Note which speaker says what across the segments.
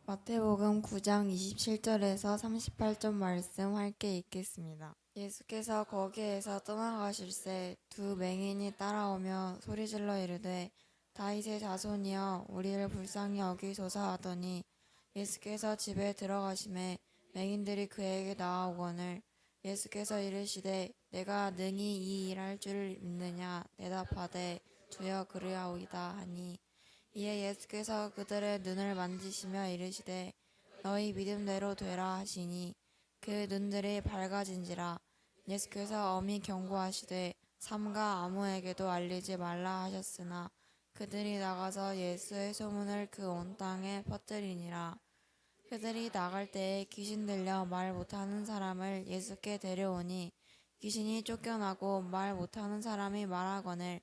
Speaker 1: 마태복음 9장 27절에서 38절 말씀 함께 읽겠습니다. 예수께서 거기에서 떠나가실새 두 맹인이 따라오며 소리질러 이르되 다윗의 자손이여 우리를 불쌍히 여기소서 하더니 예수께서 집에 들어가심에 맹인들이 그에게 나아오거늘 예수께서 이르시되 내가 능히 이 일할 줄을 믿느냐 대답하되 주여 그리하오이다 하니 이에 예수께서 그들의 눈을 만지시며 이르시되 너희 믿음대로 되라 하시니 그 눈들이 밝아진지라. 예수께서 엄히 경고하시되 삼가 아무에게도 알리지 말라 하셨으나 그들이 나가서 예수의 소문을 그 온 땅에 퍼뜨리니라. 그들이 나갈 때에 귀신 들려 말 못하는 사람을 예수께 데려오니 귀신이 쫓겨나고 말 못하는 사람이 말하거늘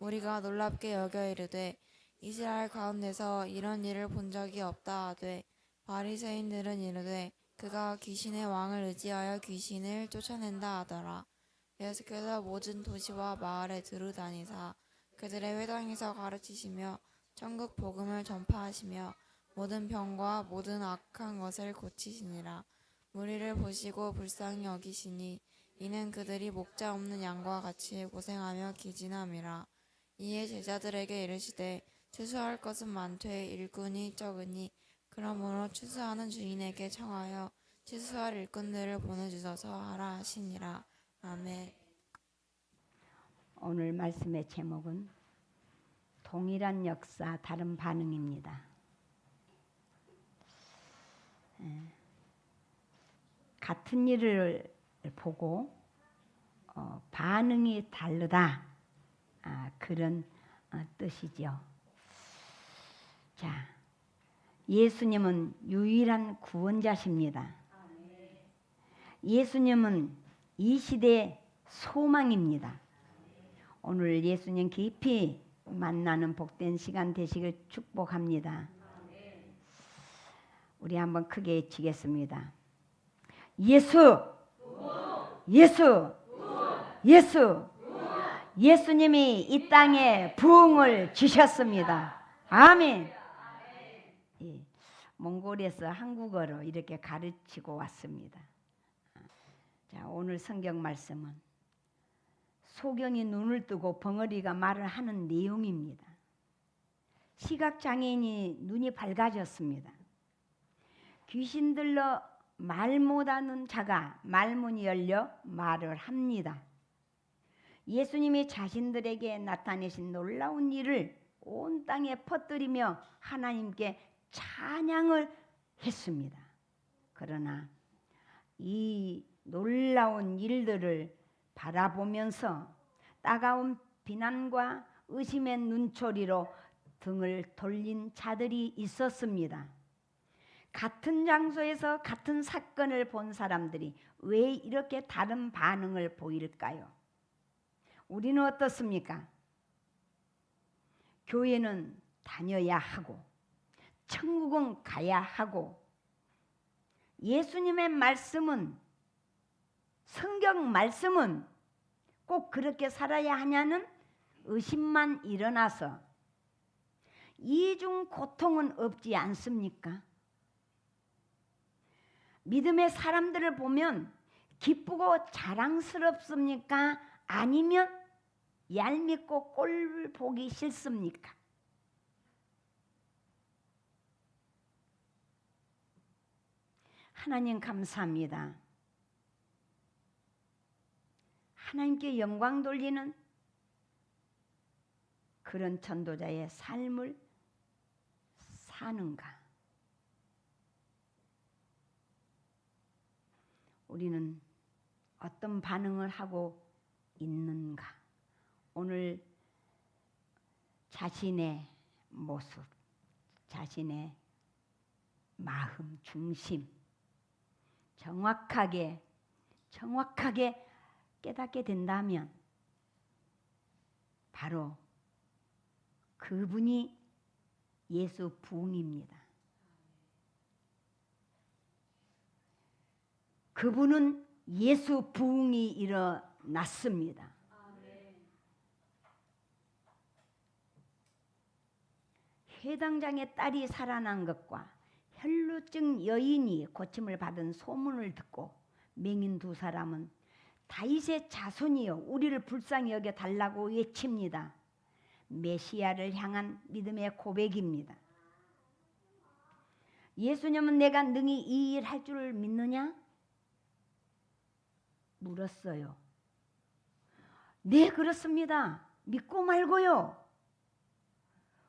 Speaker 1: 우리가 놀랍게 여겨 이르되 이스라엘 가운데서 이런 일을 본 적이 없다 하되 바리새인들은 이르되 그가 귀신의 왕을 의지하여 귀신을 쫓아낸다 하더라. 예수께서 모든 도시와 마을에 두루다니사 그들의 회당에서 가르치시며 천국 복음을 전파하시며 모든 병과 모든 악한 것을 고치시니라. 무리를 보시고 불쌍히 여기시니 이는 그들이 목자 없는 양과 같이 고생하며 기진함이라. 이에 제자들에게 이르시되 추수할 것은 많되 일꾼이 적으니 그러므로 추수하는 주인에게 청하여 추수할 일꾼들을 보내주소서 하라 하시니라. 아멘.
Speaker 2: 오늘 말씀의 제목은 동일한 역사 다른 반응입니다. 같은 일을 보고 반응이 다르다, 그런 뜻이죠. 자, 예수님은 유일한 구원자십니다. 예수님은 이 시대의 소망입니다. 오늘 예수님 깊이 만나는 복된 시간 되시길 축복합니다. 우리 한번 크게 외치겠습니다. 예수! 예수! 예수! 예수님이 이 땅에 부흥을 주셨습니다. 아멘. 예, 몽골에서 한국어로 이렇게 가르치고 왔습니다. 자, 오늘 성경 말씀은 소경이 눈을 뜨고 벙어리가 말을 하는 내용입니다. 시각장애인이 눈이 밝아졌습니다. 귀신 들러 말 못하는 자가 말문이 열려 말을 합니다. 예수님이 자신들에게 나타내신 놀라운 일을 온 땅에 퍼뜨리며 하나님께 찬양을 했습니다. 그러나 이 놀라운 일들을 바라보면서 따가운 비난과 의심의 눈초리로 등을 돌린 자들이 있었습니다. 같은 장소에서 같은 사건을 본 사람들이 왜 이렇게 다른 반응을 보일까요? 우리는 어떻습니까? 교회는 다녀야 하고 천국은 가야 하고 예수님의 말씀은, 성경 말씀은 꼭 그렇게 살아야 하냐는 의심만 일어나서 이중 고통은 없지 않습니까? 믿음의 사람들을 보면 기쁘고 자랑스럽습니까? 아니면 얄밉고 꼴 보기 싫습니까? 하나님 감사합니다. 하나님께 영광 돌리는 그런 전도자의 삶을 사는가? 우리는 어떤 반응을 하고 있는가? 오늘 자신의 모습, 자신의 마음 중심 정확하게 깨닫게 된다면 바로 그분이 예수 부흥입니다. 그분은 예수 부흥이 일어났습니다. 회당장의 딸이 살아난 것과 혈루증 여인이 고침을 받은 소문을 듣고 맹인 두 사람은 다윗의 자손이여 우리를 불쌍히 여겨 달라고 외칩니다. 메시아를 향한 믿음의 고백입니다. 예수님은 내가 능히 이 일 할 줄 믿느냐? 물었어요. 네, 그렇습니다. 믿고 말고요.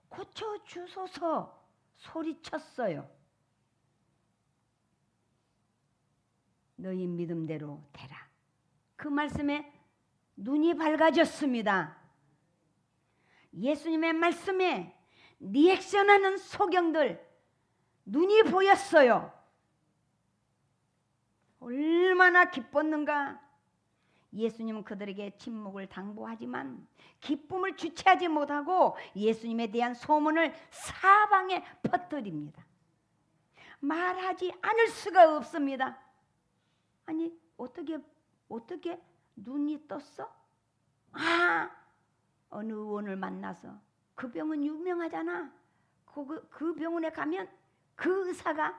Speaker 2: 고쳐주소서 소리쳤어요. 너희 믿음대로 되라. 그 말씀에 눈이 밝아졌습니다. 예수님의 말씀에 리액션하는 소경들 눈이 보였어요. 얼마나 기뻤는가. 예수님은 그들에게 침묵을 당부하지만 기쁨을 주체하지 못하고 예수님에 대한 소문을 사방에 퍼뜨립니다. 말하지 않을 수가 없습니다. 아니 어떻게 눈이 떴어? 어느 의원을 만나서 그 병은 유명하잖아. 그 병원에 가면 그 의사가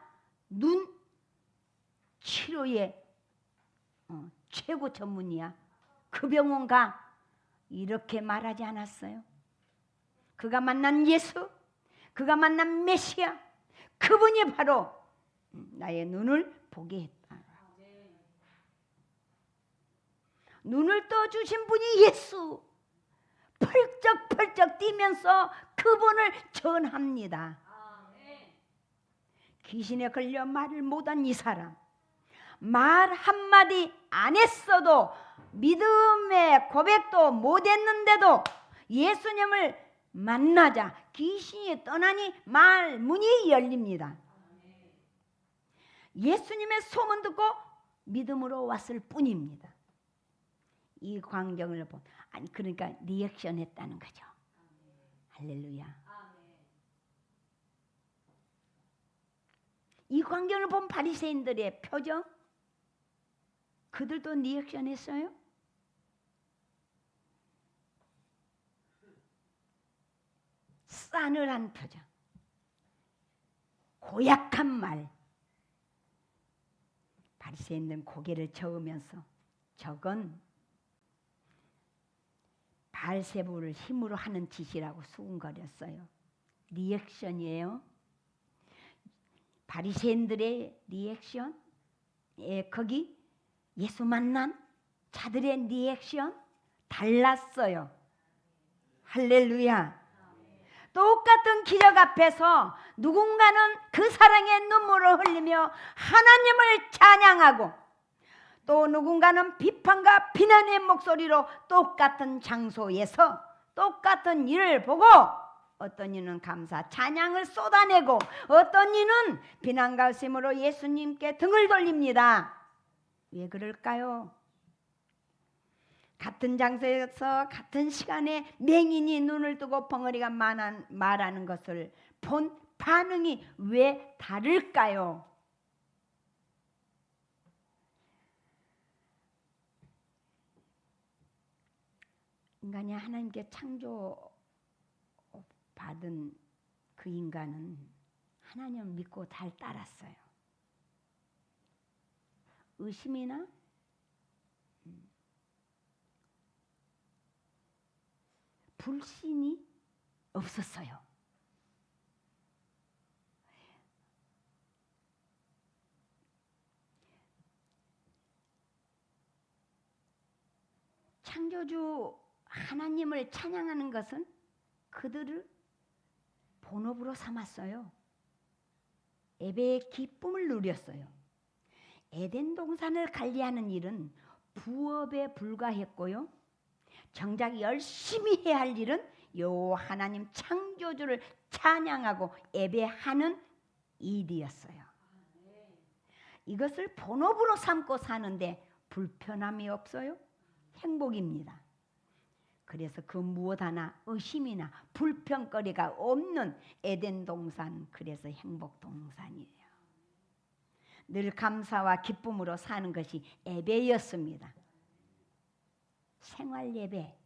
Speaker 2: 눈 치료에 최고 전문이야. 그 병원 가. 이렇게 말하지 않았어요. 그가 만난 예수, 그가 만난 메시아, 그분이 바로 나의 눈을 보게 했다. 눈을 떠주신 분이 예수. 펄쩍펄쩍 뛰면서 그분을 전합니다. 귀신에 걸려 말을 못한 이 사람, 말 한마디 안 했어도 믿음의 고백도 못했는데도 예수님을 만나자 귀신이 떠나니 말문이 열립니다. 예수님의 소문 듣고 믿음으로 왔을 뿐입니다. 이 광경을 그러니까 리액션 했다는 거죠. 할렐루야. 이 광경을 본 바리새인들의 표정, 그들도 리액션 했어요? 싸늘한 표정, 고약한 말. 바리새인들은 고개를 저으면서 저건 바알세불을 힘으로 하는 짓이라고 수군거렸어요. 리액션이에요. 바리새인들의 리액션, 거기 예수 만난 자들의 리액션 달랐어요. 할렐루야. 똑같은 기적 앞에서 누군가는 그 사랑의 눈물을 흘리며 하나님을 찬양하고, 또 누군가는 비판과 비난의 목소리로 똑같은 장소에서 똑같은 일을 보고, 어떤 이는 감사 찬양을 쏟아내고 어떤 이는 비난과 의심으로 예수님께 등을 돌립니다. 왜 그럴까요? 같은 장소에서 같은 시간에 맹인이 눈을 뜨고 벙어리가 말하는 것을 본 반응이 왜 다를까요? 인간이 하나님께 창조받은 그 인간은 하나님을 믿고 잘 따랐어요. 의심이나 불신이 없었어요. 창조주 하나님을 찬양하는 것은 그들을 본업으로 삼았어요. 예배의 기쁨을 누렸어요. 에덴 동산을 관리하는 일은 부업에 불과했고요. 정작 열심히 해야 할 일은 요 하나님 창조주를 찬양하고 예배하는 일이었어요. 이것을 본업으로 삼고 사는데 불편함이 없어요? 행복입니다. 그래서 그 무엇 하나 의심이나 불평거리가 없는 에덴 동산, 그래서 행복 동산이에요. 늘 감사와 기쁨으로 사는 것이 예배였습니다. 생활 예배.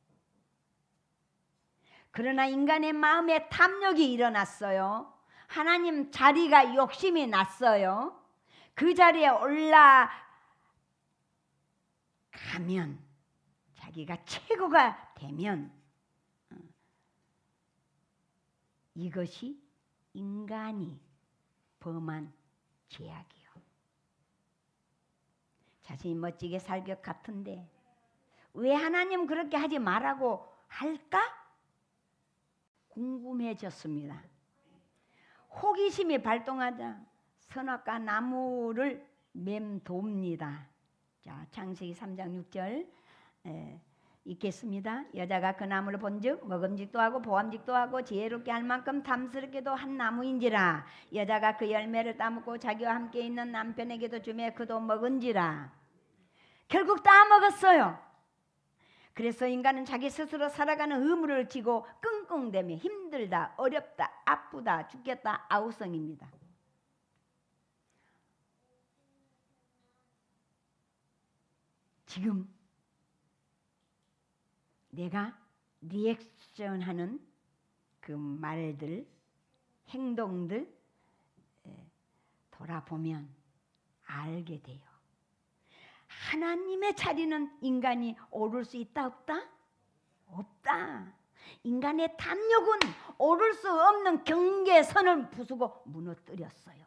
Speaker 2: 그러나 인간의 마음에 탐욕이 일어났어요. 하나님 자리가 욕심이 났어요. 그 자리에 올라가면 자기가 최고가 되면 이것이 인간이 범한 죄악이요. 자신이 멋지게 살 것 같은데 왜 하나님 그렇게 하지 말라고 할까? 궁금해졌습니다. 호기심이 발동하자 선악과 나무를 맴돕니다. 자, 창세기 3장 6절 읽겠습니다. 여자가 그 나무를 본즉 먹음직도 하고 보암직도 하고 지혜롭게 할 만큼 탐스럽게도 한 나무인지라. 여자가 그 열매를 따먹고 자기와 함께 있는 남편에게도 주매 그도 먹은지라. 결국 다 먹었어요. 그래서 인간은 자기 스스로 살아가는 의무를 지고 끙끙대며 힘들다, 어렵다, 아프다, 죽겠다, 아우성입니다. 지금 내가 리액션하는 그 말들, 행동들 돌아보면 알게 돼요. 하나님의 자리는 인간이 오를 수 있다 없다? 없다. 인간의 탐욕은 오를 수 없는 경계선을 부수고 무너뜨렸어요.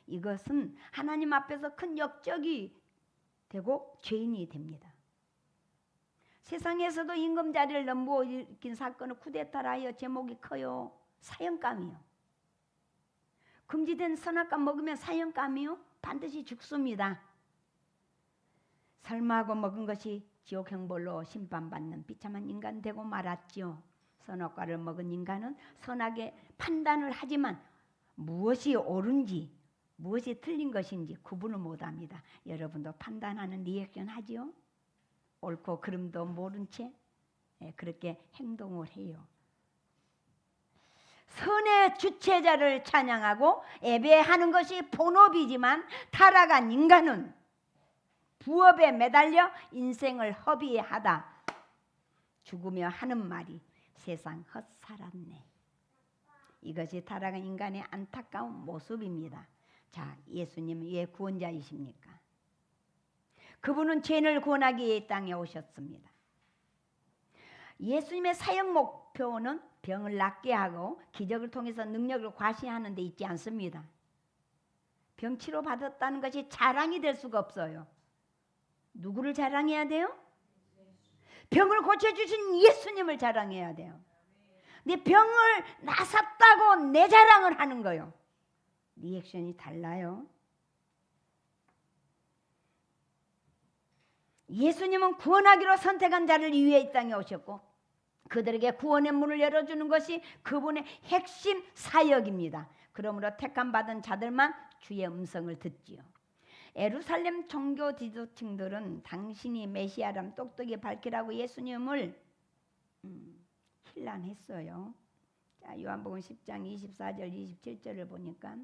Speaker 2: 이것은 하나님 앞에서 큰 역적이 되고 죄인이 됩니다. 세상에서도 임금 자리를 넘보어 일으킨 사건은 쿠데타라 하여 제목이 커요. 사형감이요. 금지된 선악과 먹으면 사형감이요. 반드시 죽습니다. 설마하고 먹은 것이 지옥 형벌로 심판받는 비참한 인간 되고 말았죠. 선악과를 먹은 인간은 선악의 판단을 하지만 무엇이 옳은지 무엇이 틀린 것인지 구분을 못합니다. 여러분도 판단하는 리액션 하지요? 옳고 그름도 모른 채 그렇게 행동을 해요. 선의 주체자를 찬양하고 예배하는 것이 본업이지만 타락한 인간은 부업에 매달려 인생을 허비하다 죽으며 하는 말이 세상 헛살았네. 이것이 타락한 인간의 안타까운 모습입니다. 자, 예수님은 왜 구원자이십니까? 그분은 죄인을 구원하기 위해 이 땅에 오셨습니다. 예수님의 사역 목표는 병을 낫게 하고 기적을 통해서 능력을 과시하는 데 있지 않습니다. 병 치료 받았다는 것이 자랑이 될 수가 없어요. 누구를 자랑해야 돼요? 병을 고쳐주신 예수님을 자랑해야 돼요. 내 병을 나섰다고 내 자랑을 하는 거예요. 리액션이 달라요. 예수님은 구원하기로 선택한 자를 위해 이 땅에 오셨고 그들에게 구원의 문을 열어주는 것이 그분의 핵심 사역입니다. 그러므로 택함 받은 자들만 주의 음성을 듣지요. 예루살렘 종교 지도층들은 당신이 메시아람 똑똑히 밝히라고 예수님을 힐난했어요. 자, 요한복음 10장 24절 27절을 보니까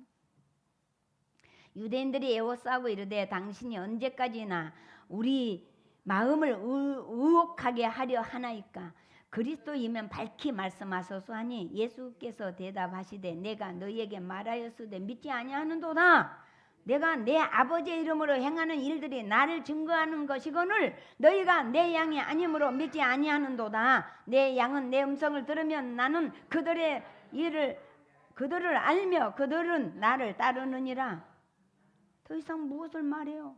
Speaker 2: 유대인들이 애워싸고 이르되 당신이 언제까지나 우리 마음을 의혹하게 하려 하나이까? 그리스도이면 밝히 말씀하소서 하니 예수께서 대답하시되 내가 너희에게 말하였으되 믿지 아니하는도다. 내가 내 아버지의 이름으로 행하는 일들이 나를 증거하는 것이거늘 너희가 내 양이 아니므로 믿지 아니하는도다. 내 양은 내 음성을 들으면 나는 그들의 일을 그들을 알며 그들은 나를 따르느니라. 더 이상 무엇을 말해요?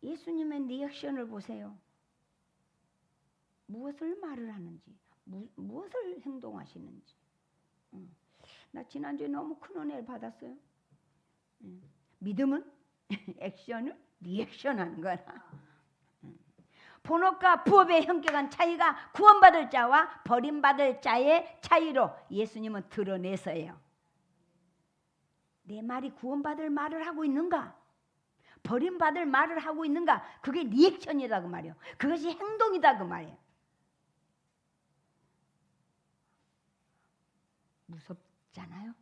Speaker 2: 예수님의 리액션을 보세요. 무엇을 말을 하는지, 무엇을 행동하시는지. 나 지난주에 너무 큰 은혜를 받았어요. 믿음은 액션을 리액션하는 거라. 본업과 부업의 현격한 차이가 구원받을 자와 버림받을 자의 차이로 예수님은 드러내서요. 내 말이 구원받을 말을 하고 있는가? 버림받을 말을 하고 있는가? 그게 리액션이다 그 말이에요. 그것이 행동이다 그 말이에요. 무섭잖아요.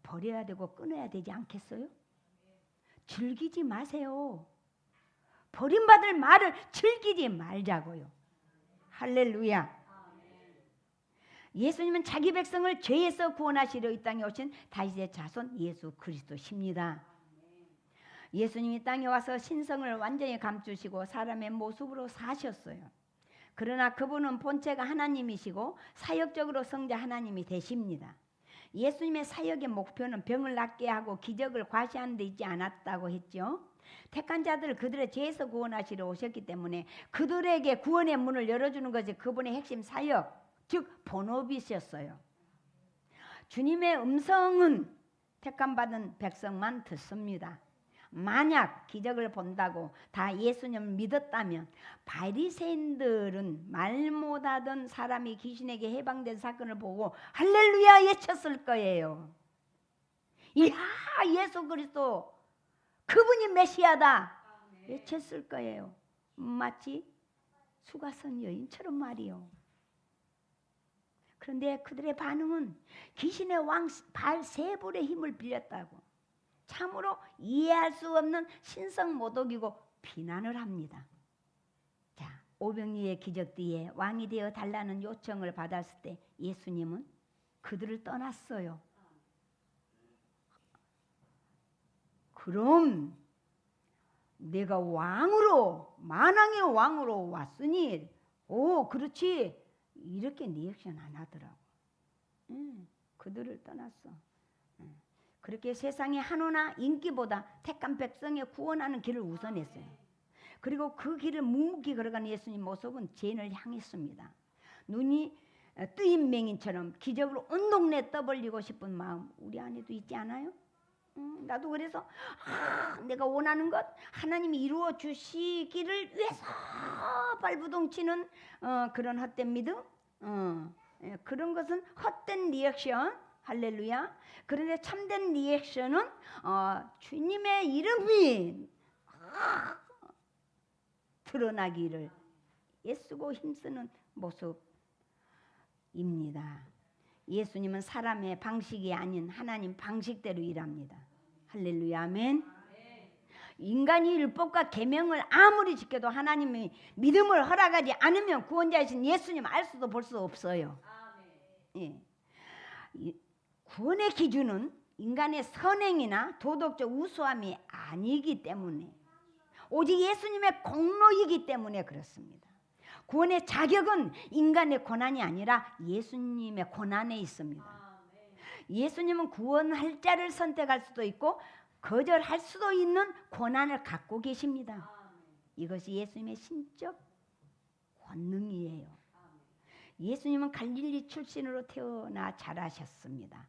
Speaker 2: 버려야 되고 끊어야 되지 않겠어요? 즐기지 마세요. 버림받을 말을 즐기지 말자고요. 할렐루야. 예수님은 자기 백성을 죄에서 구원하시려 이 땅에 오신 다윗의 자손 예수 그리스도십니다. 예수님이 땅에 와서 신성을 완전히 감추시고 사람의 모습으로 사셨어요. 그러나 그분은 본체가 하나님이시고 사역적으로 성자 하나님이 되십니다. 예수님의 사역의 목표는 병을 낫게 하고 기적을 과시하는 데 있지 않았다고 했죠. 택한 자들을 그들의 죄에서 구원하시러 오셨기 때문에 그들에게 구원의 문을 열어주는 것이 그분의 핵심 사역, 즉 본업이셨어요. 주님의 음성은 택함받은 백성만 듣습니다. 만약 기적을 본다고 다 예수님을 믿었다면 바리새인들은 말 못하던 사람이 귀신에게 해방된 사건을 보고 할렐루야 외쳤을 거예요. 이야, 예수 그리스도 그분이 메시아다 외쳤을 거예요. 마치 수가성 여인처럼 말이요. 그런데 그들의 반응은 귀신의 왕 발세불의 힘을 빌렸다고 참으로 이해할 수 없는 신성 모독이고 비난을 합니다. 자, 오병이의 기적 뒤에 왕이 되어 달라는 요청을 받았을 때 예수님은 그들을 떠났어요. 그럼 내가 왕으로 만왕의 왕으로 왔으니 그렇지 이렇게 리액션 안 하더라고. 그들을 떠났어. 그렇게 세상의 한호나 인기보다 택한 백성의 구원하는 길을 우선했어요. 그리고 그 길을 묵묵히 걸어가는 예수님 모습은 죄인을 향했습니다. 눈이 뜨인 맹인처럼 기적으로 온 동네 떠벌리고 싶은 마음 우리 안에도 있지 않아요? 나도 그래서 내가 원하는 것 하나님이 이루어 주시기를 위해서 발부동치는 그런 헛된 믿음, 그런 것은 헛된 리액션. 할렐루야. 그런데 참된 리액션은 주님의 이름이 드러나기를 애쓰고 힘쓰는 모습입니다. 예수님은 사람의 방식이 아닌 하나님 방식대로 일합니다. 할렐루야. 아멘. 인간이 율법과 계명을 아무리 지켜도 하나님이 믿음을 허락하지 않으면 구원자이신 예수님 알 수도 볼 수 없어요. 예. 구원의 기준은 인간의 선행이나 도덕적 우수함이 아니기 때문에 오직 예수님의 공로이기 때문에 그렇습니다. 구원의 자격은 인간의 고난이 아니라 예수님의 고난에 있습니다. 예수님은 구원할 자를 선택할 수도 있고 거절할 수도 있는 고난을 갖고 계십니다. 이것이 예수님의 신적 권능이에요. 예수님은 갈릴리 출신으로 태어나 자라셨습니다.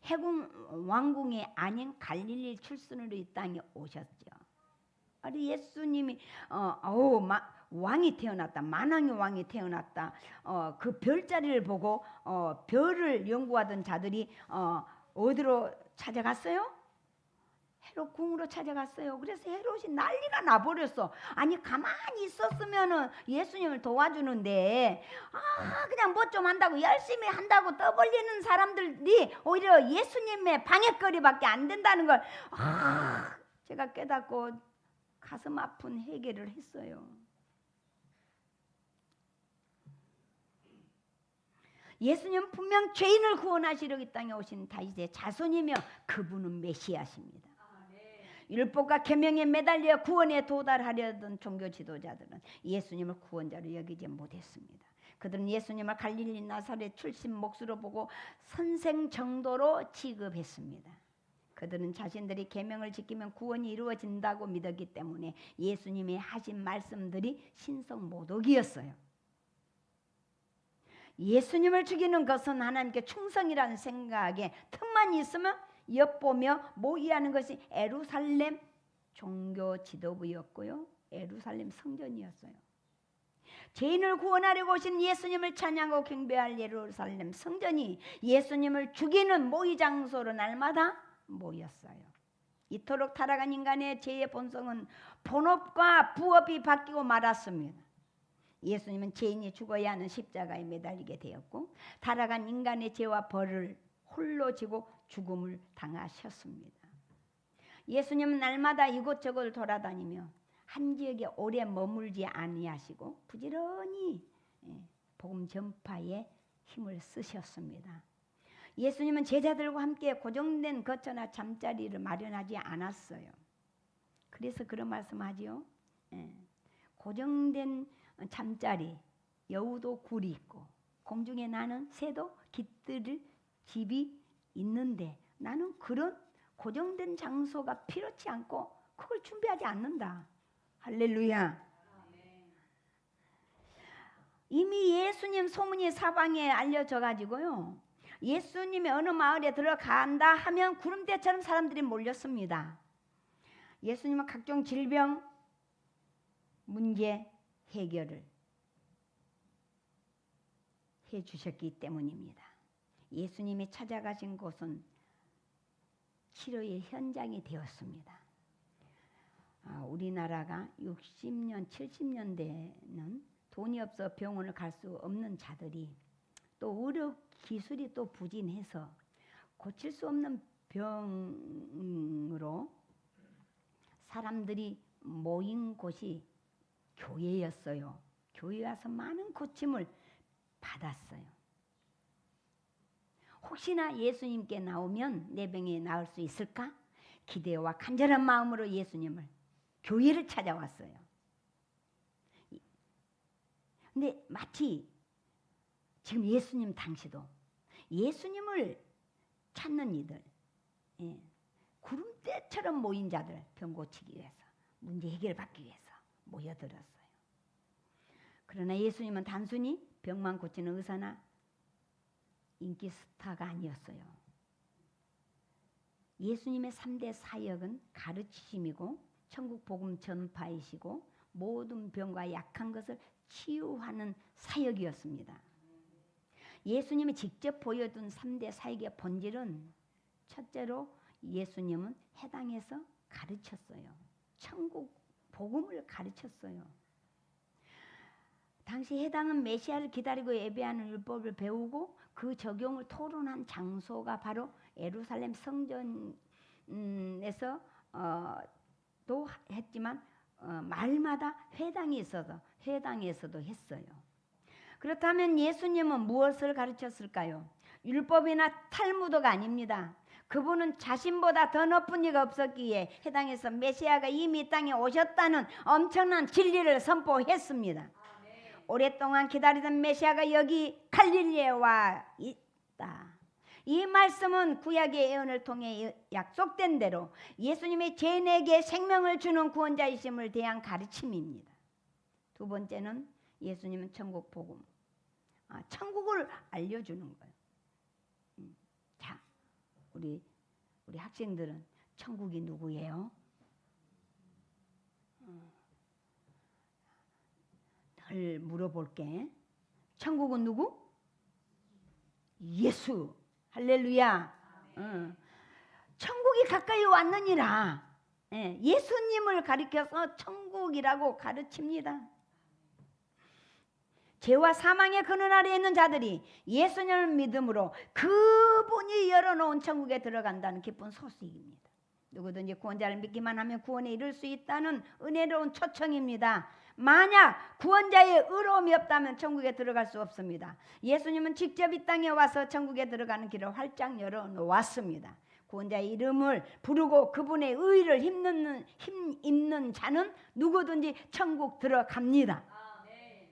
Speaker 2: 해군 왕궁이 아닌 갈릴리 출신으로 이 땅에 오셨죠. 아니 예수님이 왕이 태어났다, 만왕의 왕이 태어났다. 그 별자리를 보고 별을 연구하던 자들이 어디로 찾아갔어요? 헤롯 궁으로 찾아갔어요. 그래서 헤롯이 난리가 나버렸어. 아니 가만히 있었으면은 예수님을 도와주는데 그냥 뭐 좀 한다고 열심히 한다고 떠벌리는 사람들이 오히려 예수님의 방해거리밖에 안 된다는 걸 제가 깨닫고 가슴 아픈 회개를 했어요. 예수님은 분명 죄인을 구원하시려 이 땅에 오신 다윗의 자손이며 그분은 메시아십니다. 율법과 계명에 매달려 구원에 도달하려던 종교 지도자들은 예수님을 구원자로 여기지 못했습니다. 그들은 예수님을 갈릴리 나사렛 출신 몫으로 보고 선생 정도로 취급했습니다. 그들은 자신들이 계명을 지키면 구원이 이루어진다고 믿었기 때문에 예수님이 하신 말씀들이 신성 모독이었어요. 예수님을 죽이는 것은 하나님께 충성이라는 생각에 틈만 있으면 엿보며 모의하는 것이 예루살렘 종교 지도부였고요. 예루살렘 성전이었어요. 죄인을 구원하려고 오신 예수님을 찬양하고 경배할 예루살렘 성전이 예수님을 죽이는 모의 장소로 날마다 모였어요. 이토록 타락한 인간의 죄의 본성은 본업과 부업이 바뀌고 말았습니다. 예수님은 죄인이 죽어야 하는 십자가에 매달리게 되었고 타락한 인간의 죄와 벌을 홀로 지고 죽음을 당하셨습니다. 예수님은 날마다 이곳저곳을 돌아다니며 한 지역에 오래 머물지 아니하시고 부지런히 복음 전파에 힘을 쓰셨습니다. 예수님은 제자들과 함께 고정된 거처나 잠자리를 마련하지 않았어요. 그래서 그런 말씀하지요. 고정된 잠자리, 여우도 굴이 있고 공중에 나는 새도 깃들 집이 있는데 나는 그런 고정된 장소가 필요치 않고 그걸 준비하지 않는다. 할렐루야. 이미 예수님 소문이 사방에 알려져 가지고요. 예수님이 어느 마을에 들어간다 하면 구름대처럼 사람들이 몰렸습니다. 예수님은 각종 질병 문제 해결을 해 주셨기 때문입니다. 예수님이 찾아가신 곳은 치료의 현장이 되었습니다. 우리나라가 60년, 70년대는 돈이 없어 병원을 갈 수 없는 자들이 또 의료 기술이 또 부진해서 고칠 수 없는 병으로 사람들이 모인 곳이 교회였어요. 교회에 와서 많은 고침을 받았어요. 혹시나 예수님께 나오면 내 병이 나을 수 있을까? 기대와 간절한 마음으로 예수님을 교회를 찾아왔어요. 근데 마치 지금 예수님 당시도 예수님을 찾는 이들, 구름대처럼 모인 자들 병 고치기 위해서, 문제 해결받기 위해서 모여들었어요. 그러나 예수님은 단순히 병만 고치는 의사나 인기 스타가 아니었어요. 예수님의 3대 사역은 가르치심이고 천국 복음 전파이시고 모든 병과 약한 것을 치유하는 사역이었습니다. 예수님이 직접 보여준 3대 사역의 본질은 첫째로 예수님은 해당에서 가르쳤어요. 천국 복음을 가르쳤어요. 당시 해당은 메시아를 기다리고 예배하는 율법을 배우고 그 적용을 토론한 장소가 바로 예루살렘 성전에서 도 했지만 마을마다 회당이 있어서 회당에서도 했어요. 그렇다면 예수님은 무엇을 가르쳤을까요? 율법이나 탈무드가 아닙니다. 그분은 자신보다 더 높은 이가 없었기에 해당에서 메시아가 이미 땅에 오셨다는 엄청난 진리를 선포했습니다. 오랫동안 기다리던 메시아가 여기 갈릴리에 와 있다. 이 말씀은 구약의 예언을 통해 약속된 대로 예수님이 죄인에게 생명을 주는 구원자이심을 대한 가르침입니다. 두 번째는 예수님은 천국 복음, 천국을 알려주는 거예요. 자, 우리 학생들은 천국이 누구예요? 늘 물어볼게. 천국은 누구? 예수. 할렐루야. 천국이 가까이 왔느니라. 예수님을 가리켜서 천국이라고 가르칩니다. 죄와 사망의 그늘 아래에 있는 자들이 예수님을 믿음으로 그분이 열어놓은 천국에 들어간다는 기쁜 소식입니다. 누구든지 구원자를 믿기만 하면 구원에 이를 수 있다는 은혜로운 초청입니다. 만약 구원자의 의로움이 없다면 천국에 들어갈 수 없습니다. 예수님은 직접 이 땅에 와서 천국에 들어가는 길을 활짝 열어놓았습니다. 구원자의 이름을 부르고 그분의 의를 힘입는 자는 누구든지 천국 들어갑니다.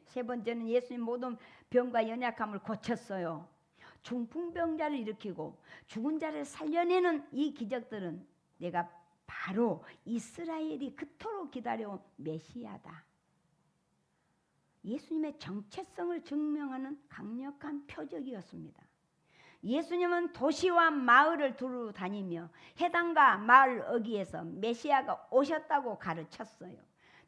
Speaker 2: 세 번째는 예수님 모든 병과 연약함을 고쳤어요. 중풍병자를 일으키고 죽은 자를 살려내는 이 기적들은 내가 바로 이스라엘이 그토록 기다려온 메시아다. 예수님의 정체성을 증명하는 강력한 표적이었습니다. 예수님은 도시와 마을을 두루 다니며 해당과 마을 어귀에서 메시아가 오셨다고 가르쳤어요.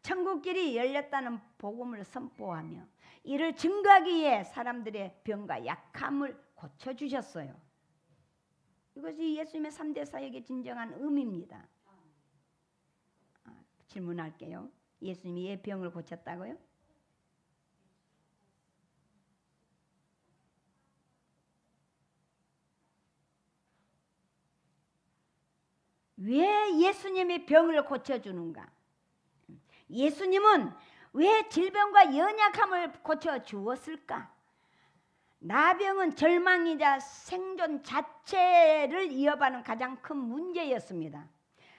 Speaker 2: 천국길이 열렸다는 복음을 선포하며 이를 증거하기 위해 사람들의 병과 약함을 고쳐주셨어요. 이것이 예수님의 3대 사역의 진정한 의미입니다. 질문할게요. 예수님이 왜 병을 고쳤다고요? 왜 예수님이 병을 고쳐주는가? 예수님은 왜 질병과 연약함을 고쳐주었을까? 나병은 절망이자 생존 자체를 이어가는 가장 큰 문제였습니다.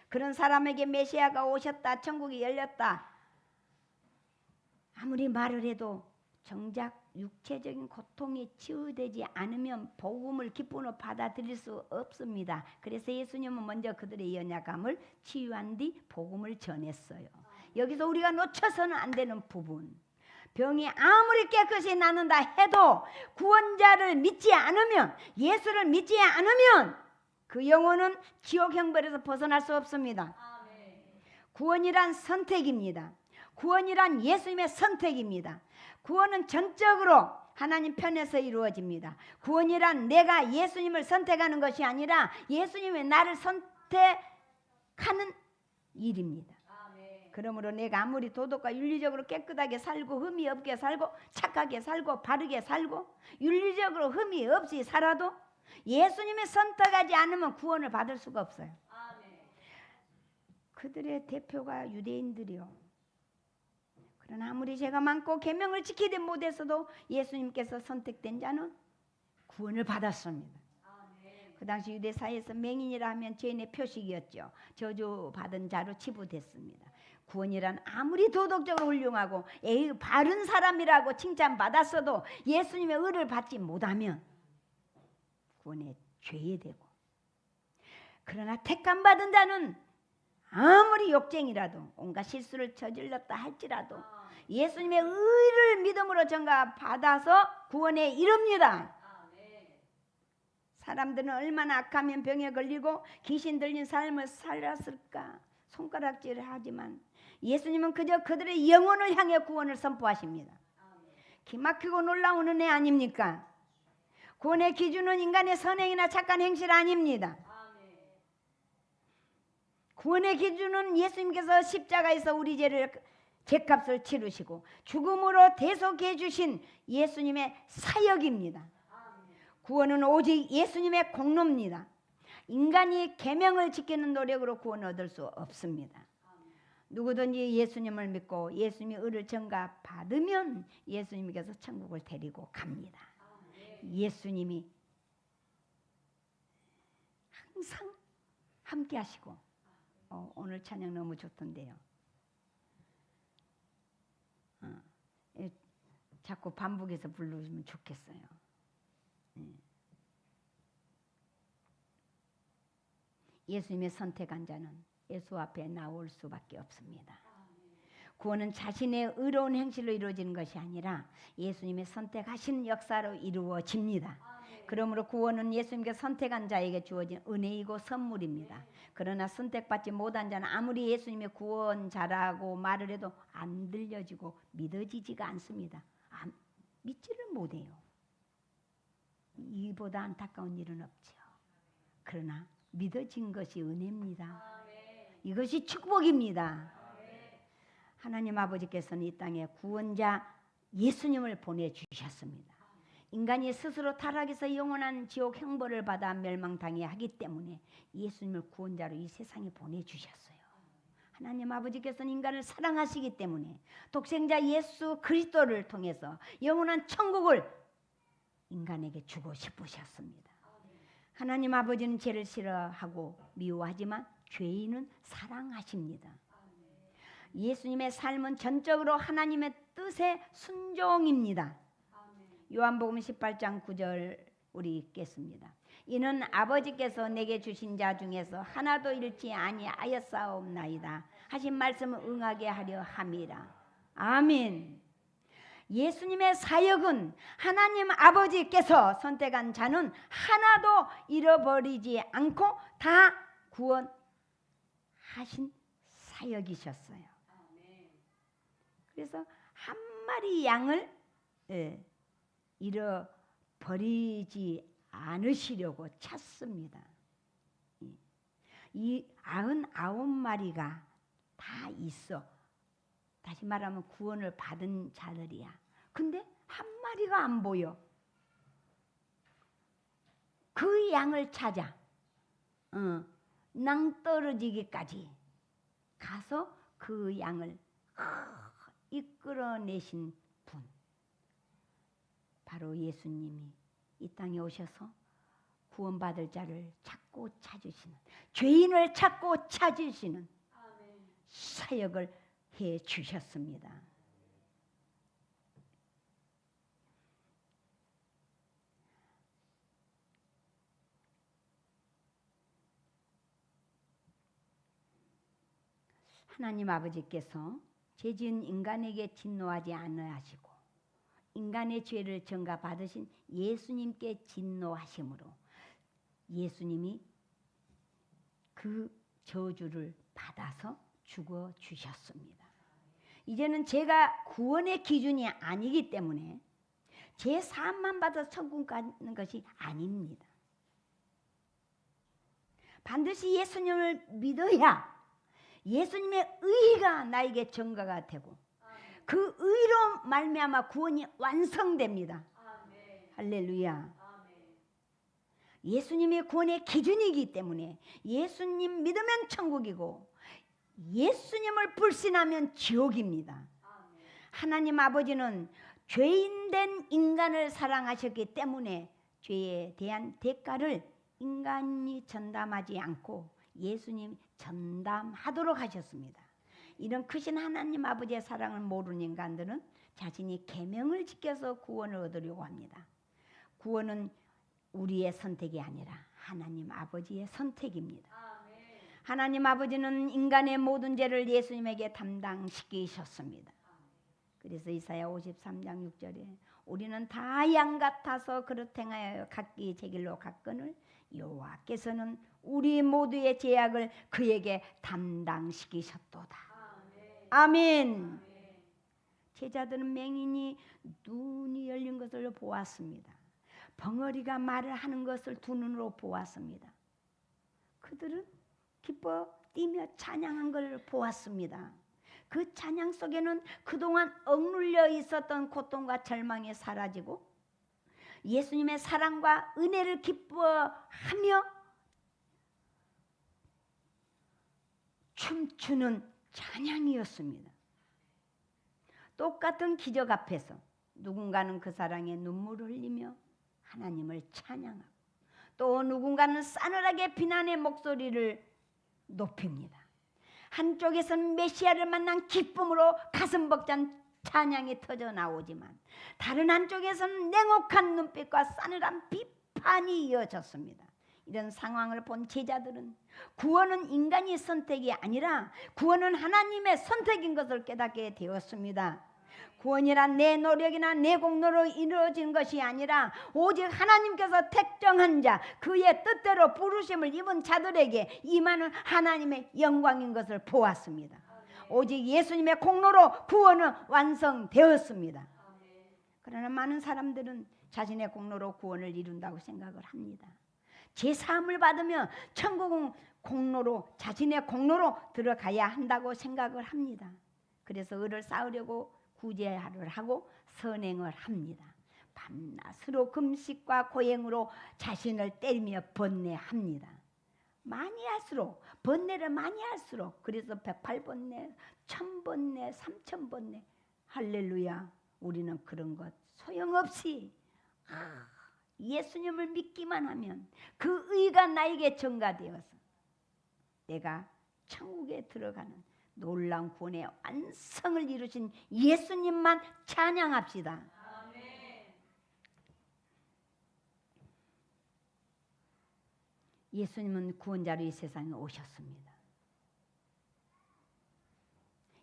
Speaker 2: 그런 사람에게 메시아가 오셨다, 천국이 열렸다 아무리 말을 해도 정작 육체적인 고통이 치유되지 않으면 복음을 기쁨으로 받아들일 수 없습니다. 그래서 예수님은 먼저 그들의 연약함을 치유한 뒤 복음을 전했어요. 여기서 우리가 놓쳐서는 안 되는 부분, 병이 아무리 깨끗이 낫는다 해도 구원자를 믿지 않으면, 예수를 믿지 않으면 그 영혼은 지옥 형벌에서 벗어날 수 없습니다. 구원이란 선택입니다. 구원이란 예수님의 선택입니다. 구원은 전적으로 하나님 편에서 이루어집니다. 구원이란 내가 예수님을 선택하는 것이 아니라 예수님이 나를 선택하는 일입니다. 그러므로 내가 아무리 도덕과 윤리적으로 깨끗하게 살고 흠이 없게 살고 착하게 살고 바르게 살고 윤리적으로 흠이 없이 살아도 예수님이 선택하지 않으면 구원을 받을 수가 없어요. 그들의 대표가 유대인들이요. 그러나 아무리 죄가 많고 계명을 지키지 못했어도 예수님께서 선택된 자는 구원을 받았습니다. 그 당시 유대 사회에서 맹인이라 하면 죄인의 표식이었죠. 저주받은 자로 치부됐습니다. 구원이란 아무리 도덕적으로 훌륭하고 바른 사람이라고 칭찬받았어도 예수님의 의를 받지 못하면 구원의 죄되고, 그러나 택함받은 자는 아무리 욕쟁이라도 온갖 실수를 저질렀다 할지라도 예수님의 의를 믿음으로 전가받아서 구원에 이릅니다. 사람들은 얼마나 악하면 병에 걸리고 귀신 들린 삶을 살았을까 손가락질을 하지만 예수님은 그저 그들의 영혼을 향해 구원을 선포하십니다. 기막히고 놀라운 은혜 아닙니까? 구원의 기준은 인간의 선행이나 착한 행실 아닙니다. 구원의 기준은 예수님께서 십자가에서 우리 죄값을 치르시고 죽음으로 대속해 주신 예수님의 사역입니다. 구원은 오직 예수님의 공로입니다. 인간이 계명을 지키는 노력으로 구원을 얻을 수 없습니다. 누구든지 예수님을 믿고 예수님의 의를 전가받으면 예수님께서 천국을 데리고 갑니다. 예수님이 항상 함께 하시고, 오늘 찬양 너무 좋던데요. 자꾸 반복해서 부르시면 좋겠어요. 예수님의 선택한 자는 예수 앞에 나올 수밖에 없습니다. 구원은 자신의 의로운 행실로 이루어지는 것이 아니라 예수님의 선택하신 역사로 이루어집니다. 그러므로 구원은 예수님께 선택한 자에게 주어진 은혜이고 선물입니다. 그러나 선택받지 못한 자는 아무리 예수님의 구원자라고 말을 해도 안 들려지고 믿어지지가 않습니다. 믿지를 못해요. 이보다 안타까운 일은 없죠. 그러나 믿어진 것이 은혜입니다. 이것이 축복입니다. 하나님 아버지께서는 이 땅에 구원자 예수님을 보내주셨습니다. 인간이 스스로 타락해서 영원한 지옥 형벌을 받아 멸망당해야 하기 때문에 예수님을 구원자로 이 세상에 보내주셨어요. 하나님 아버지께서는 인간을 사랑하시기 때문에 독생자 예수 그리스도를 통해서 영원한 천국을 인간에게 주고 싶으셨습니다. 하나님 아버지는 죄를 싫어하고 미워하지만 죄인은 사랑하십니다. 예수님의 삶은 전적으로 하나님의 뜻에 순종입니다. 요한복음 18장 9절 우리 읽겠습니다. 이는 아버지께서 내게 주신 자 중에서 하나도 잃지 아니하였사옵나이다 하신 말씀을 응하게 하려 함이라. 아멘. 예수님의 사역은 하나님 아버지께서 선택한 자는 하나도 잃어버리지 않고 다 구원하신 사역이셨어요. 그래서 한 마리 양을 잃어버리지 않으시려고 찾습니다. 이 99마리가 다 있어. 다시 말하면 구원을 받은 자들이야. 근데 한 마리가 안 보여. 그 양을 찾아 낭떠러지기까지 가서 그 양을 이끌어내신 분, 바로 예수님이 이 땅에 오셔서 구원받을 자를 찾고 찾으시는, 죄인을 찾고 찾으시는 사역을 해 주셨습니다. 하나님 아버지께서 죄 지은 인간에게 진노하지 않으시고 인간의 죄를 전가 받으신 예수님께 진노하심으로 예수님이 그 저주를 받아서 죽어 주셨습니다. 이제는 제가 구원의 기준이 아니기 때문에 제 사함만 받아 천국 가는 것이 아닙니다. 반드시 예수님을 믿어야 예수님의 의가 나에게 전가가 되고 그 의로 말미암아 구원이 완성됩니다. 할렐루야. 예수님이 구원의 기준이기 때문에 예수님 믿으면 천국이고 예수님을 불신하면 지옥입니다. 하나님 아버지는 죄인된 인간을 사랑하셨기 때문에 죄에 대한 대가를 인간이 전담하지 않고 예수님이 전담하도록 하셨습니다. 이런 크신 하나님 아버지의 사랑을 모르는 인간들은 자신이 계명을 지켜서 구원을 얻으려고 합니다. 구원은 우리의 선택이 아니라 하나님 아버지의 선택입니다. 하나님 아버지는 인간의 모든 죄를 예수님에게 담당시키셨습니다. 그래서 이사야 53장 6절에 우리는 다 양 같아서 그릇 행하여 각기 제 길로 갔거늘 여호와께서는 우리 모두의 죄악을 그에게 담당시키셨도다. 아멘. 제자들은 맹인이 눈이 열린 것을 보았습니다. 벙어리가 말을 하는 것을 두 눈으로 보았습니다. 그들은 기뻐 뛰며 찬양한 것을 보았습니다. 그 찬양 속에는 그동안 억눌려 있었던 고통과 절망이 사라지고 예수님의 사랑과 은혜를 기뻐하며 춤추는 찬양이었습니다. 똑같은 기적 앞에서 누군가는 그 사랑에 눈물을 흘리며 하나님을 찬양하고 또 누군가는 싸늘하게 비난의 목소리를 높입니다. 한쪽에서는 메시아를 만난 기쁨으로 가슴 벅찬 찬양이 터져 나오지만 다른 한쪽에서는 냉혹한 눈빛과 싸늘한 비판이 이어졌습니다. 이런 상황을 본 제자들은 구원은 인간의 선택이 아니라 구원은 하나님의 선택인 것을 깨닫게 되었습니다. 구원이란 내 노력이나 내 공로로 이루어진 것이 아니라 오직 하나님께서 택정한 자, 그의 뜻대로 부르심을 입은 자들에게 임하는 하나님의 영광인 것을 보았습니다. 오직 예수님의 공로로 구원은 완성되었습니다. 그러나 많은 사람들은 자신의 공로로 구원을 이룬다고 생각을 합니다. 제사함을 받으면 천국은 공로로, 자신의 공로로 들어가야 한다고 생각을 합니다. 그래서 의를 쌓으려고 구제를 하고 선행을 합니다. 밤낮으로 금식과 고행으로 자신을 때리며 번뇌합니다. 많이 할수록, 번뇌를 많이 할수록, 그래서 108번뇌, 1000번뇌, 3000번뇌, 할렐루야. 우리는 그런 것 소용없이 예수님을 믿기만 하면 그 의가 나에게 전가되어서 내가 천국에 들어가는 놀라운 구원의 완성을 이루신 예수님만 찬양합시다. 아멘. 예수님은 구원자로 이 세상에 오셨습니다.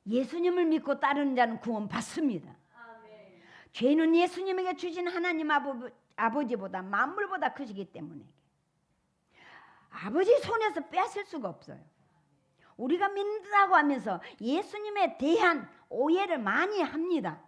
Speaker 2: 예수님을 믿고 따르는 자는 구원 받습니다. 아멘. 죄는 예수님에게 주신 하나님 아버지보다 만물보다 크시기 때문에 아버지 손에서 빼앗을 수가 없어요. 우리가 믿는다고 하면서 예수님에 대한 오해를 많이 합니다.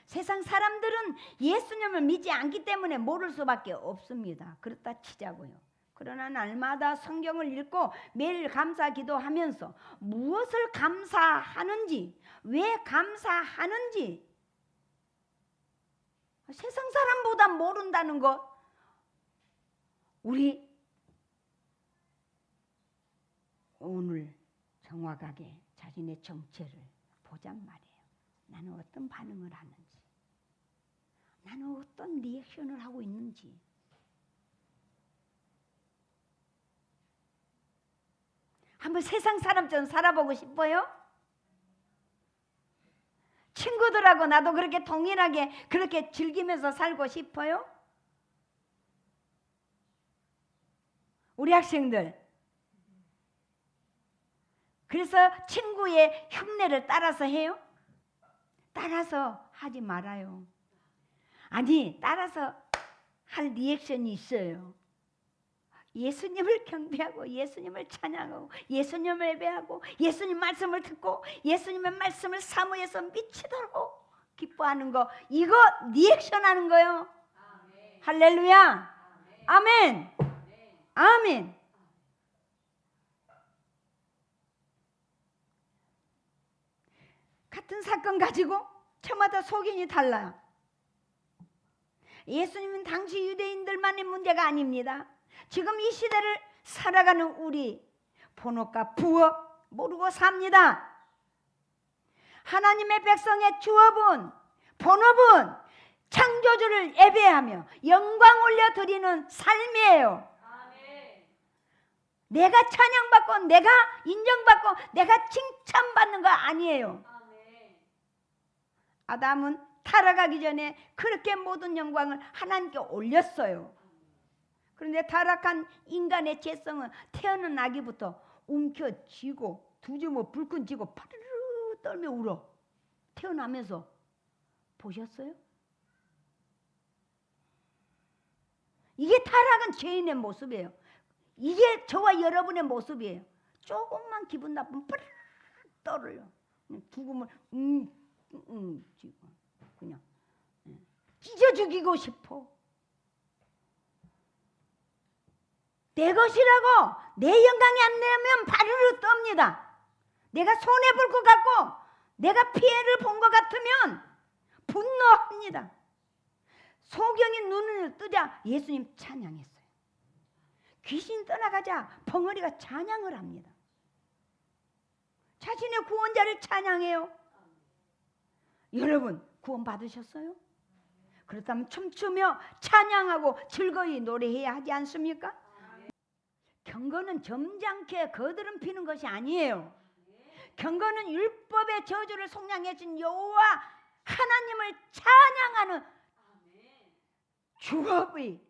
Speaker 2: 세상 사람들은 예수님을 믿지 않기 때문에 모를 수밖에 없습니다. 그렇다 치자고요. 그러나 날마다 성경을 읽고 매일 감사 기도하면서 무엇을 감사하는지, 왜 감사하는지 세상 사람보다 모른다는 것, 우리 오늘 정확하게 자신의 정체를 보잔 말이에요. 나는 어떤 반응을 하는지, 나는 어떤 리액션을 하고 있는지. 한번 세상 사람처럼 살아보고 싶어요? 친구들하고 나도 그렇게 동일하게 그렇게 즐기면서 살고 싶어요? 우리 학생들. 그래서 친구의 흉내를 따라서 해요? 따라서 하지 말아요. 아니, 따라서 할 리액션이 있어요. 예수님을 경배하고 예수님을 찬양하고 예수님을 예배하고 예수님 말씀을 듣고 예수님의 말씀을 사모해서 미치도록 기뻐하는 거, 이거 리액션 하는 거예요. 아멘. 할렐루야. 아멘. 아멘. 아멘. 같은 사건 가지고 저마다 소견이 달라요. 예수님은 당시 유대인들만의 문제가 아닙니다. 지금 이 시대를 살아가는 우리 본업과 부업 모르고 삽니다. 하나님의 백성의 주업은, 본업은 창조주를 예배하며 영광 올려드리는 삶이에요. 아멘. 내가 찬양받고 내가 인정받고 내가 칭찬받는 거 아니에요. 아멘. 아담은 타락하기 전에 그렇게 모든 영광을 하나님께 올렸어요. 그런데 타락한 인간의 죄성은 태어난 아기부터 움켜쥐고 두 주먹 불끈 쥐고 파르르 떨며 울어. 태어나면서 보셨어요? 이게 타락한 죄인의 모습이에요. 이게 저와 여러분의 모습이에요. 조금만 기분 나쁘면 파르르 떨어요. 죽음을 쥐고 그냥 찢어 죽이고 싶어. 내 것이라고 내 영광이 안 되면 바르르 떱니다. 내가 손해볼 것 같고 내가 피해를 본 것 같으면 분노합니다. 소경이 눈을 뜨자 예수님 찬양했어요. 귀신 떠나가자 벙어리가 찬양을 합니다. 자신의 구원자를 찬양해요. 여러분 구원 받으셨어요? 그렇다면 춤추며 찬양하고 즐거이 노래해야 하지 않습니까? 경건은 점잖게 거드름 피는 것이 아니에요. 경건은 율법의 저주를 속량해 준 여호와 하나님을 찬양하는 주업의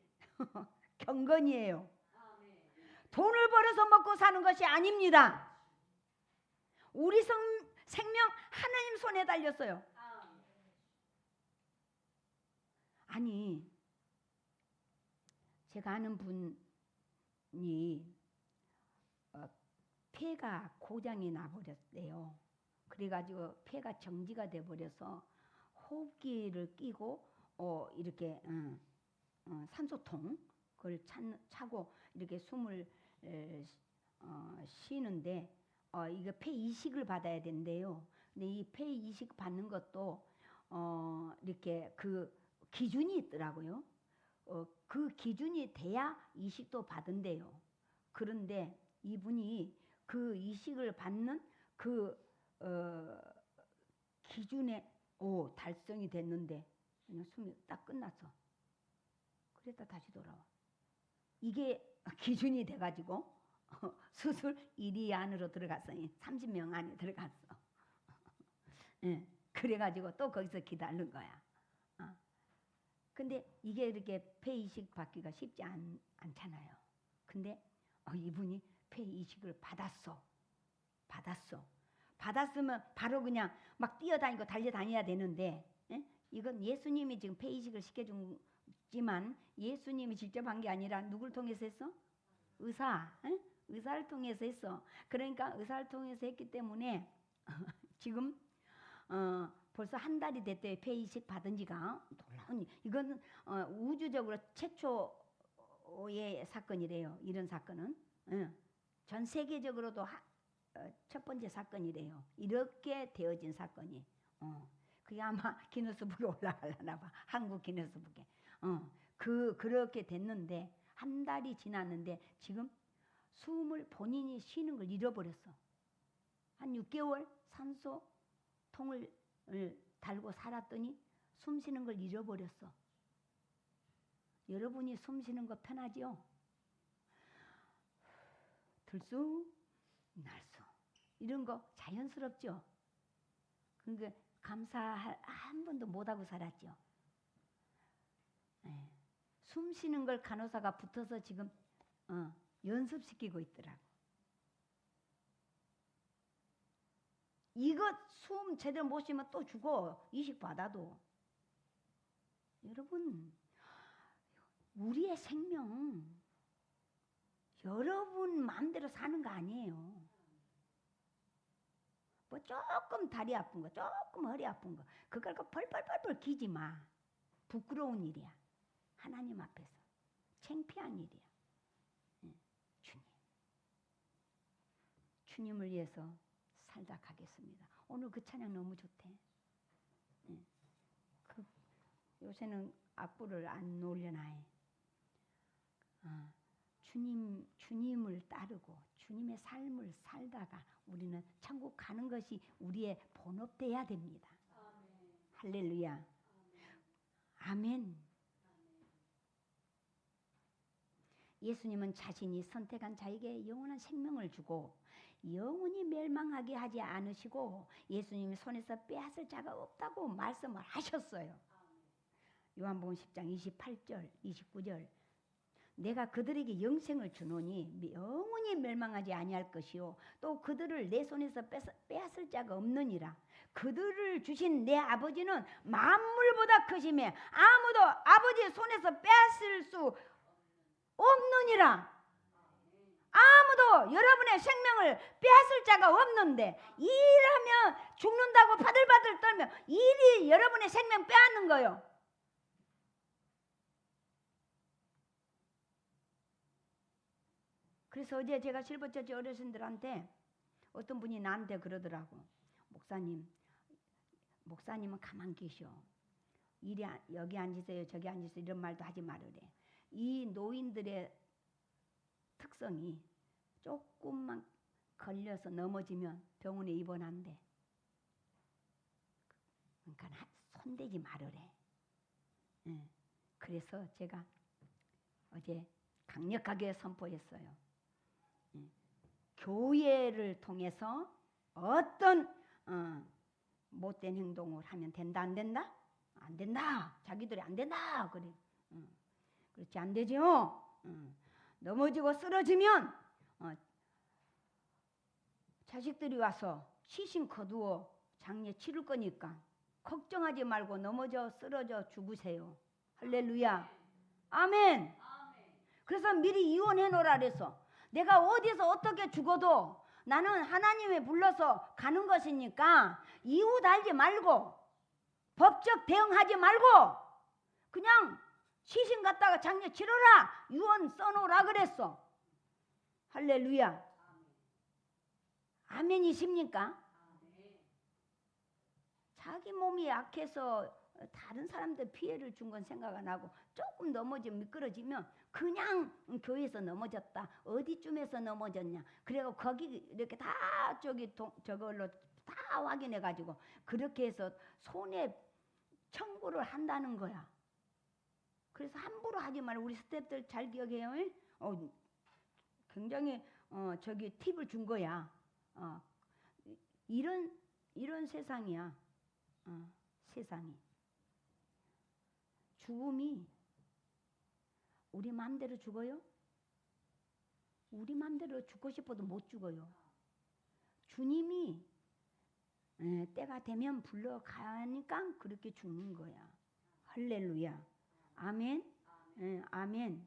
Speaker 2: 경건이에요. 돈을 벌어서 먹고 사는 것이 아닙니다. 우리 생명 하나님 손에 달렸어요. 아니, 제가 아는 분이 폐가 고장이 나버렸대요. 그래가지고 폐가 정지가 돼버려서 호흡기를 끼고 이렇게 산소통 그걸 차고 이렇게 숨을 쉬는데 이거 폐 이식을 받아야 된대요. 근데 이 폐 이식 받는 것도 이렇게 그 기준이 있더라고요. 그 기준이 돼야 이식도 받은대요. 그런데 이분이 그 이식을 받는 그 기준에 달성이 됐는데 그냥 숨이 딱 끝났어. 그랬다 다시 돌아와. 이게 기준이 돼가지고 수술 1위 안으로 들어갔어요. 30명 안에 들어갔어. 예, 그래가지고 또 거기서 기다린 거야. 근데 이게 이렇게 폐 이식 받기가 쉽지 않잖아요. 근데 이분이 폐 이식을 받았으면 바로 그냥 막 뛰어다니고 달려다녀야 되는데, 이건 예수님이 지금 폐 이식을 시켜주지만 예수님이 직접 한 게 아니라 누굴 통해서 했어? 의사를 통해서 했어. 그러니까 의사를 통해서 했기 때문에 지금 벌써 한 달이 됐대요. 폐 이식 받은 지가. 놀라운, 이건 우주적으로 최초의 사건이래요. 이런 사건은 전 세계적으로도 첫 번째 사건이래요. 이렇게 되어진 사건이. 그게 아마 기네스북에 올라가려나 봐. 한국 기네스북에. 그렇게 됐는데 한 달이 지났는데 지금 숨을 본인이 쉬는 걸 잃어버렸어. 한 6개월 산소통을 달고 살았더니 숨 쉬는 걸 잃어버렸어. 여러분이 숨 쉬는 거 편하지요? 들숨, 날숨 이런 거 자연스럽죠? 그러니까 감사 한 번도 못하고 살았죠. 네. 숨 쉬는 걸 간호사가 붙어서 지금 연습시키고 있더라고. 이거 숨 제대로 못 쉬면 또 죽어. 이식 받아도. 여러분, 우리의 생명 여러분 마음대로 사는 거 아니에요. 뭐 조금 다리 아픈 거, 조금 허리 아픈 거, 그걸 펄펄펄펄 기지 마. 부끄러운 일이야. 하나님 앞에서 창피한 일이야. 주님, 주님을 위해서 살다 가겠습니다. 오늘 그 찬양 너무 좋대. 요새는 악보를 안 올려놔요. 주님을 따르고 주님의 삶을 살다가 우리는 천국 가는 것이 우리의 본업돼야 됩니다. 아멘. 할렐루야. 아멘. 예수님은 자신이 선택한 자에게 영원한 생명을 주고 영원히 멸망하게 하지 않으시고 예수님의 손에서 빼앗을 자가 없다고 말씀을 하셨어요. 요한복음 10장 28절 29절 내가 그들에게 영생을 주노니 영원히 멸망하지 아니할 것이요 또 그들을 내 손에서 빼앗을 자가 없느니라. 그들을 주신 내 아버지는 만물보다 크시며 아무도 아버지의 손에서 빼앗을 수 없느니라. 아무도 여러분의 생명을 빼앗을 자가 없는데 일하면 죽는다고 바들바들 떨며 일이 여러분의 생명 빼앗는 거요. 그래서 어제 제가 실버처치 어르신들한테 어떤 분이 나한테 그러더라고. 목사님은 가만 계셔. 여기 앉으세요 저기 앉으세요 이런 말도 하지 말으래. 이 노인들의 특성이 조금만 걸려서 넘어지면 병원에 입원한대. 그러니까 손대지 말으래. 그래서 제가 어제 강력하게 선포했어요. 교회를 통해서 어떤 못된 행동을 하면 된다 안 된다? 안 된다. 자기들이 안 된다. 그래. 그렇지 안 되죠. 넘어지고 쓰러지면 자식들이 와서 시신 거두어 장례 치를 거니까 걱정하지 말고 넘어져 쓰러져 죽으세요. 할렐루야. 아멘. 그래서 미리 이혼해 놓으라 그래서 내가 어디서 어떻게 죽어도 나는 하나님이 불러서 가는 것이니까 이유 달지 말고 법적 대응하지 말고 그냥 시신 갖다가 장례 치러라 유언 써놓으라 그랬어. 할렐루야. 아멘이십니까? 자기 몸이 약해서 다른 사람들 피해를 준 건 생각 안 하고 조금 넘어지면 미끄러지면 그냥 교회에서 넘어졌다 어디쯤에서 넘어졌냐 그래서 거기 이렇게 다 저걸로 다 확인해 가지고 그렇게 해서 손해 청구를 한다는 거야. 그래서 함부로 하지 말고 우리 스태프들 잘 기억해요. 굉장히 저기 팁을 준 거야. 이런 세상이야. 세상이 죽음이 우리 마음대로 죽어요? 우리 마음대로 죽고 싶어도 못 죽어요. 주님이 때가 되면 불러가니까 그렇게 죽는 거야. 할렐루야. 아멘. 아멘.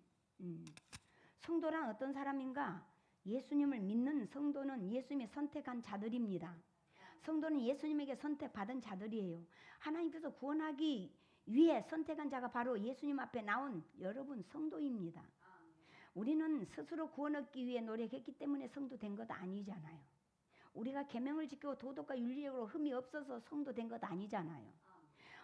Speaker 2: 성도란 어떤 사람인가? 예수님을 믿는 성도는 예수님이 선택한 자들입니다. 성도는 예수님에게 선택받은 자들이에요. 하나님께서 구원하기 위해 선택한 자가 바로 예수님 앞에 나온 여러분 성도입니다. 우리는 스스로 구원 얻기 위해 노력했기 때문에 성도 된 것 아니잖아요. 우리가 계명을 지키고 도덕과 윤리적으로 흠이 없어서 성도 된 것 아니잖아요.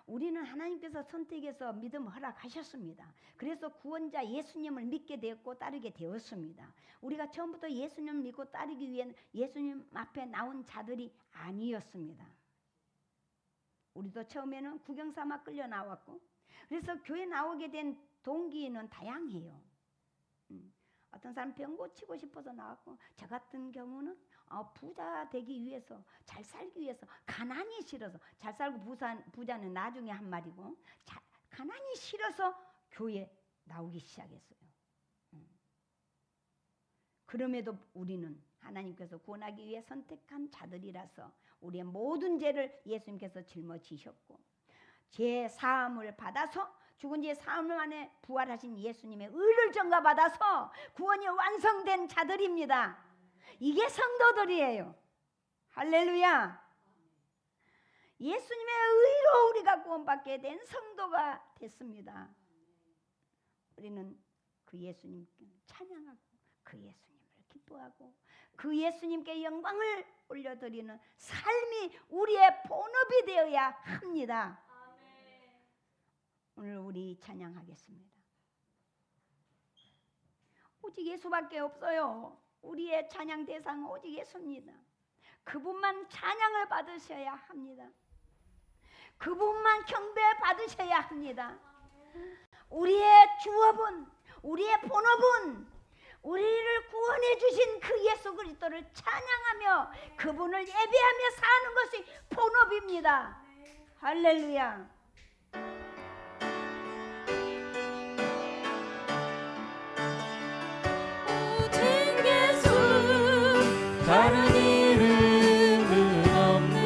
Speaker 2: 우리는 하나님께서 선택해서 믿음 허락하셨습니다. 그래서 구원자 예수님을 믿게 되었고 따르게 되었습니다. 우리가 처음부터 예수님을 믿고 따르기 위해 예수님 앞에 나온 자들이 아니었습니다. 우리도 처음에는 구경 삼아 끌려 나왔고 그래서 교회 나오게 된 동기는 다양해요. 어떤 사람 병 고치고 싶어서 나왔고, 저 같은 경우는 부자 되기 위해서, 잘 살기 위해서, 가난이 싫어서. 잘 살고 부자는 나중에 한 말이고, 가난이 싫어서 교회 나오기 시작했어요. 그럼에도 우리는 하나님께서 구원하기 위해 선택한 자들이라서 우리의 모든 죄를 예수님께서 짊어지셨고, 죄 사함을 받아서 죽은 지 사흘 만에 부활하신 예수님의 의를 전가받아서 구원이 완성된 자들입니다. 이게 성도들이에요. 할렐루야. 예수님의 의로 우리가 구원받게 된 성도가 됐습니다. 우리는 그 예수님께 찬양하고 그 예수님을 기뻐하고 그 예수님께 영광을 올려드리는 삶이 우리의 본업이 되어야 합니다. 오늘 우리 찬양하겠습니다. 오직 예수밖에 없어요. 우리의 찬양 대상은 오직 예수입니다. 그분만 찬양을 받으셔야 합니다. 그분만 경배 받으셔야 합니다. 우리의 주업은, 우리의 본업은 우리를 구원해 주신 그 예수 그리스도를 찬양하며 그분을 예배하며 사는 것이 본업입니다. 할렐루야.
Speaker 3: 다른 이름은 없네.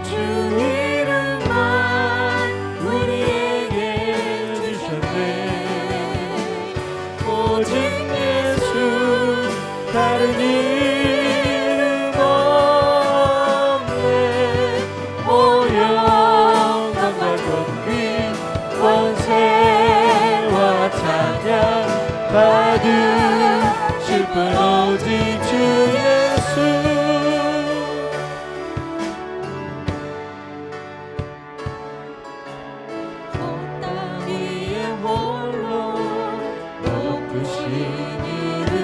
Speaker 3: 주 이름만 우리에게 주셨네. 오직 예수 다른 이름 없네. 오 영광과 존귀 권세와 찬양 받으 분 오직 주 예수. 온 땅 위에 홀로 높으신 이름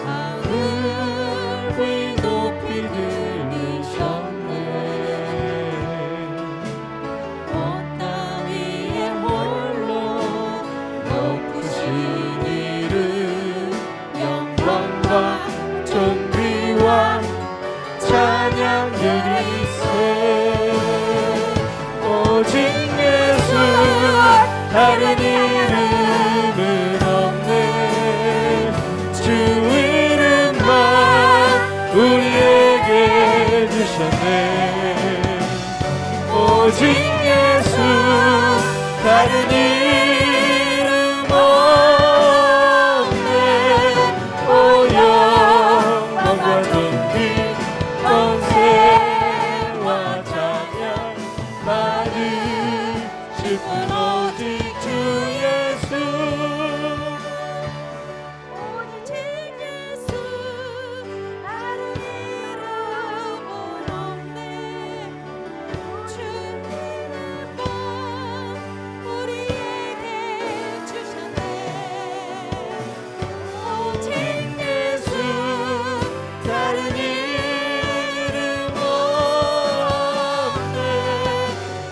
Speaker 3: 하늘 위 높이 들으셨네. 온 땅 위에 홀로 높으신 이름 존귀와 찬양 드리세. 오직 예수 다른 이름은 없네. 주 이름만 우리에게 주셨네. 오직 예수 다른 이름 없네. 오 영광과 존귀 권세와 찬양 받으실 분 오직 주 예수. 오직 예수 다른 이름은 없네. 주 이름만 우리에게 주셨네. 오직 예수 다른 이름 없네.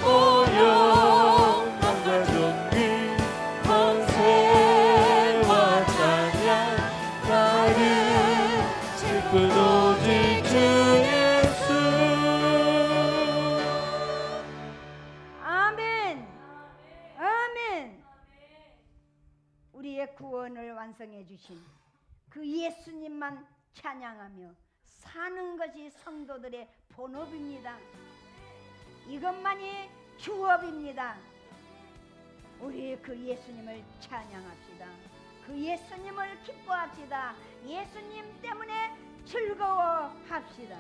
Speaker 3: 오 영광과 존귀 권세와 찬양 받으실 분 오직 주 예수.
Speaker 2: 아멘. 아멘. 우리의 구원을 완성해 주신 그 예수님만 찬양하며 사는 것이 성도들의 본업입니다. 이것만이 주업입니다. 우리 그 예수님을 찬양합시다. 그 예수님을 기뻐합시다. 예수님 때문에 즐거워합시다.